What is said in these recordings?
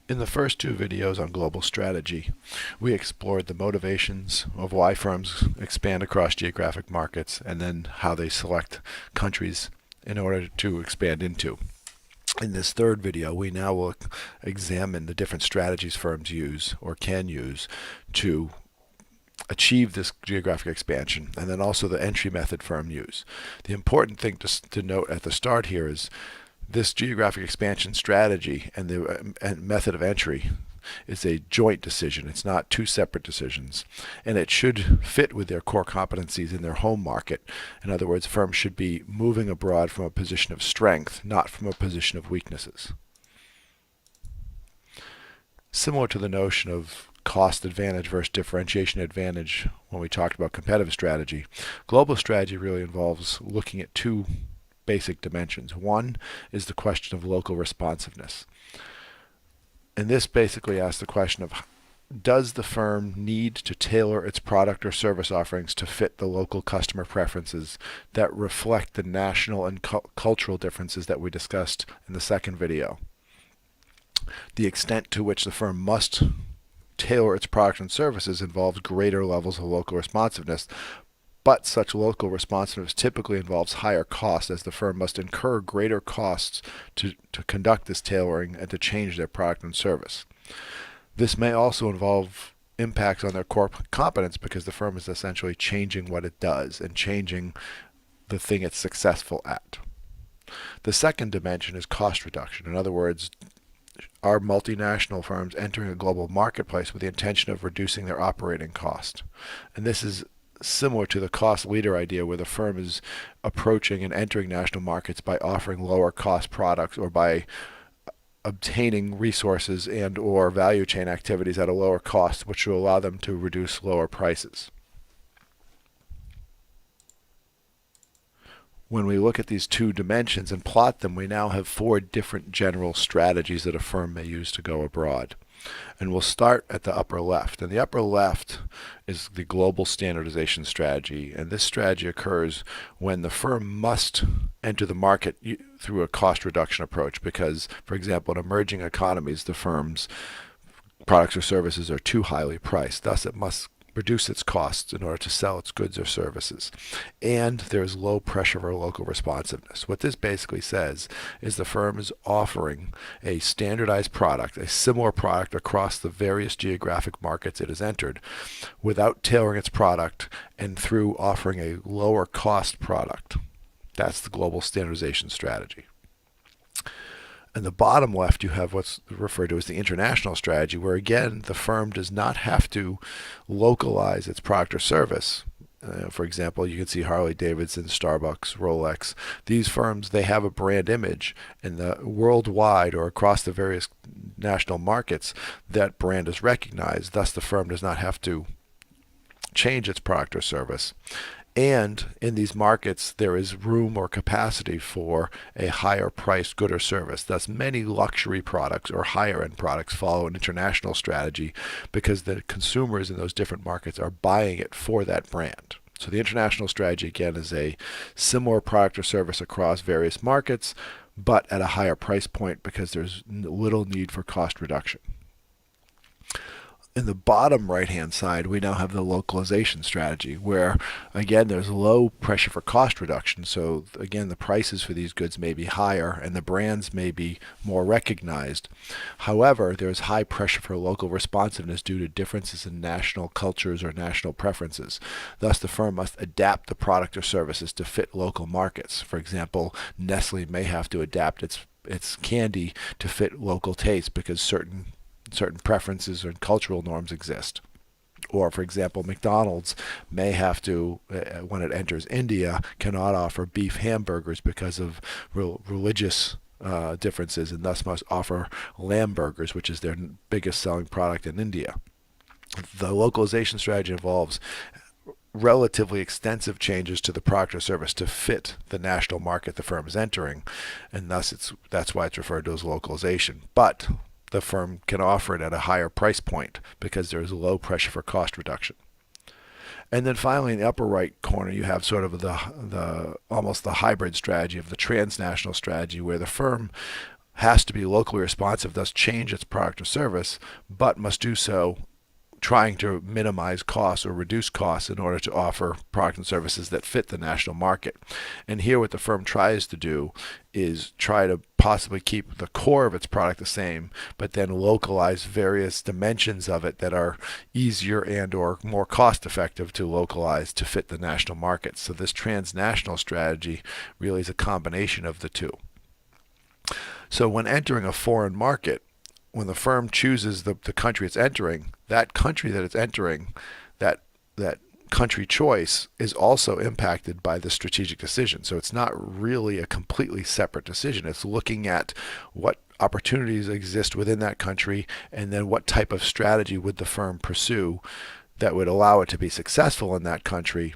In the first two videos on global strategy, we explored the motivations of why firms expand across geographic markets and then how they select countries in order to expand into. In this third video, we now will examine the different strategies firms use or can use to achieve this geographic expansion, and then also the entry method firms use. The important thing to note at the start here is this geographic expansion strategy and the method of entry is a joint decision. It's not two separate decisions, and it should fit with their core competencies in their home market. In other words, firms should be moving abroad from a position of strength, not from a position of weaknesses. Similar to the notion of cost advantage versus differentiation advantage when we talked about competitive strategy, global strategy really involves looking at two basic dimensions. One is the question of local responsiveness. And this basically asks the question of, does the firm need to tailor its product or service offerings to fit the local customer preferences that reflect the national and cultural differences that we discussed in the second video? The extent to which the firm must tailor its products and services involves greater levels of local responsiveness, but such local responsiveness typically involves higher costs, as the firm must incur greater costs to conduct this tailoring and to change their product and service. This may also involve impacts on their core competence, because the firm is essentially changing what it does and changing the thing it's successful at. The second dimension is cost reduction. In other words, are multinational firms entering a global marketplace with the intention of reducing their operating cost? And this is similar to the cost leader idea, where the firm is approaching and entering national markets by offering lower cost products or by obtaining resources and or value chain activities at a lower cost, which will allow them to reduce lower prices. When we look at these two dimensions and plot them, we now have four different general strategies that a firm may use to go abroad. And we'll start at the upper left. And the upper left is the global standardization strategy. And this strategy occurs when the firm must enter the market through a cost reduction approach, because, for example, in emerging economies, the firm's products or services are too highly priced. Thus, it must reduce its costs in order to sell its goods or services. And there's low pressure for local responsiveness. What this basically says is the firm is offering a standardized product, a similar product across the various geographic markets it has entered, without tailoring its product and through offering a lower cost product. That's the global standardization strategy. In the bottom left, you have what's referred to as the international strategy, where again, the firm does not have to localize its product or service. For example, you can see Harley Davidson, Starbucks, Rolex. These firms, they have a brand image, and worldwide or across the various national markets, that brand is recognized. Thus, the firm does not have to change its product or service. And in these markets, there is room or capacity for a higher priced good or service. Thus, many luxury products or higher end products follow an international strategy because the consumers in those different markets are buying it for that brand. So the international strategy, again, is a similar product or service across various markets, but at a higher price point because there's little need for cost reduction. In the bottom right-hand side, we now have the localization strategy, where, again, there's low pressure for cost reduction. So, again, the prices for these goods may be higher and the brands may be more recognized. However, there's high pressure for local responsiveness due to differences in national cultures or national preferences. Thus, the firm must adapt the product or services to fit local markets. For example, Nestle may have to adapt its candy to fit local tastes because certain preferences and cultural norms exist. Or, for example, McDonald's may have to, when it enters India, cannot offer beef hamburgers because of religious differences, and thus must offer lamb burgers, which is their biggest selling product in India. The localization strategy involves relatively extensive changes to the product or service to fit the national market the firm is entering, and thus that's why it's referred to as localization. But the firm can offer it at a higher price point because there is low pressure for cost reduction. And then finally, in the upper right corner, you have sort of the almost the hybrid strategy of the transnational strategy, where the firm has to be locally responsive, thus change its product or service, but must do so trying to minimize costs or reduce costs in order to offer products and services that fit the national market. And here what the firm tries to do is try to possibly keep the core of its product the same, but then localize various dimensions of it that are easier and or more cost effective to localize to fit the national market. So this transnational strategy really is a combination of the two. So when entering a foreign market, when the firm chooses the country it's entering, that country that it's entering, that country choice is also impacted by the strategic decision. So it's not really a completely separate decision. It's looking at what opportunities exist within that country and then what type of strategy would the firm pursue that would allow it to be successful in that country.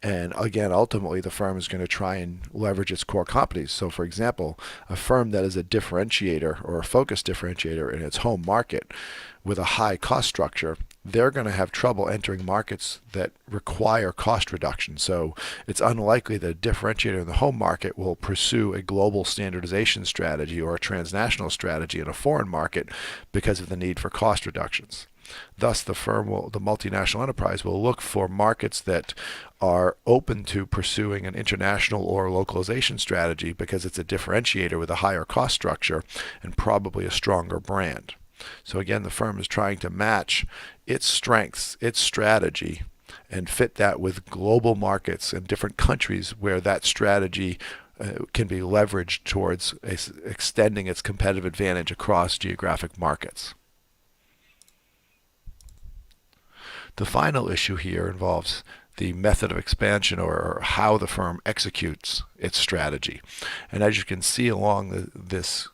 And again, ultimately, the firm is going to try and leverage its core competencies. So, for example, a firm that is a differentiator or a focused differentiator in its home market with a high cost structure, they're going to have trouble entering markets that require cost reduction. So it's unlikely that a differentiator in the home market will pursue a global standardization strategy or a transnational strategy in a foreign market because of the need for cost reductions. Thus, the multinational enterprise will look for markets that are open to pursuing an international or localization strategy because it's a differentiator with a higher cost structure and probably a stronger brand. So again, the firm is trying to match its strengths, its strategy, and fit that with global markets and different countries where that strategy can be leveraged towards extending its competitive advantage across geographic markets. The final issue here involves the method of expansion or how the firm executes its strategy. And as you can see along this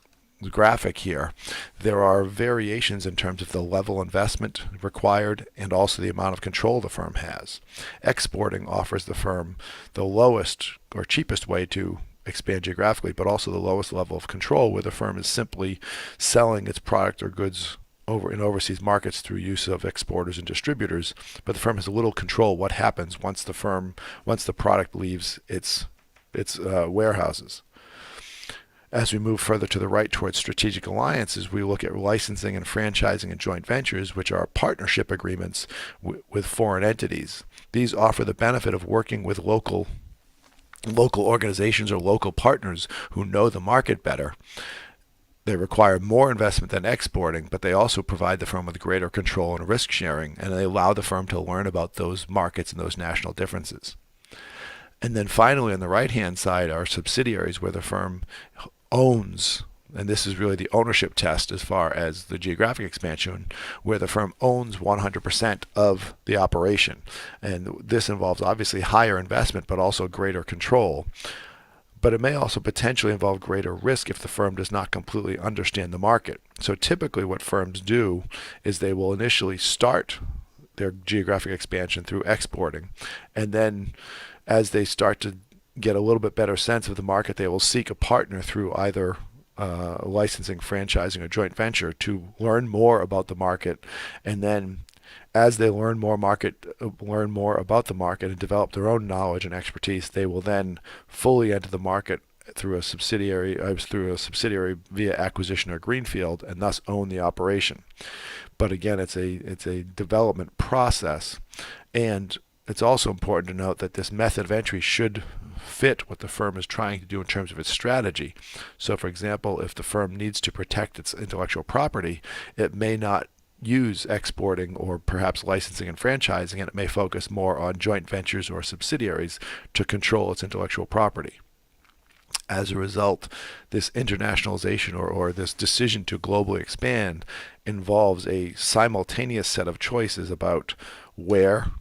graphic here, there are variations in terms of the level investment required and also the amount of control the firm has. Exporting offers the firm the lowest or cheapest way to expand geographically, but also the lowest level of control, where the firm is simply selling its product or goods in overseas markets through use of exporters and distributors, but the firm has a little control what happens once the product leaves its warehouses. As we move further to the right towards strategic alliances, we look at licensing and franchising and joint ventures, which are partnership agreements with foreign entities. These offer the benefit of working with local organizations or local partners who know the market better. They require more investment than exporting, but they also provide the firm with greater control and risk sharing, and they allow the firm to learn about those markets and those national differences. And then finally, on the right-hand side are subsidiaries where the firm owns, and this is really the ownership test as far as the geographic expansion, where the firm owns 100% of the operation. And this involves obviously higher investment, but also greater control. But it may also potentially involve greater risk if the firm does not completely understand the market. So typically what firms do is they will initially start their geographic expansion through exporting, and then as they start to get a little bit better sense of the market, they will seek a partner through either licensing, franchising, or joint venture to learn more about the market. And then as they learn more about the market and develop their own knowledge and expertise, they will then fully enter the market through a subsidiary via acquisition or greenfield, and thus own the operation. But again, it's a development process, and it's also important to note that this method of entry should fit what the firm is trying to do in terms of its strategy. So for example, if the firm needs to protect its intellectual property, it may not use exporting or perhaps licensing and franchising, and it may focus more on joint ventures or subsidiaries to control its intellectual property. As a result, this internationalization or this decision to globally expand involves a simultaneous set of choices about where,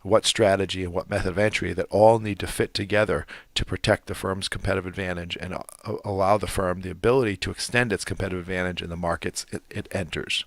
what strategy, and what method of entry that all need to fit together to protect the firm's competitive advantage and allow the firm the ability to extend its competitive advantage in the markets it enters.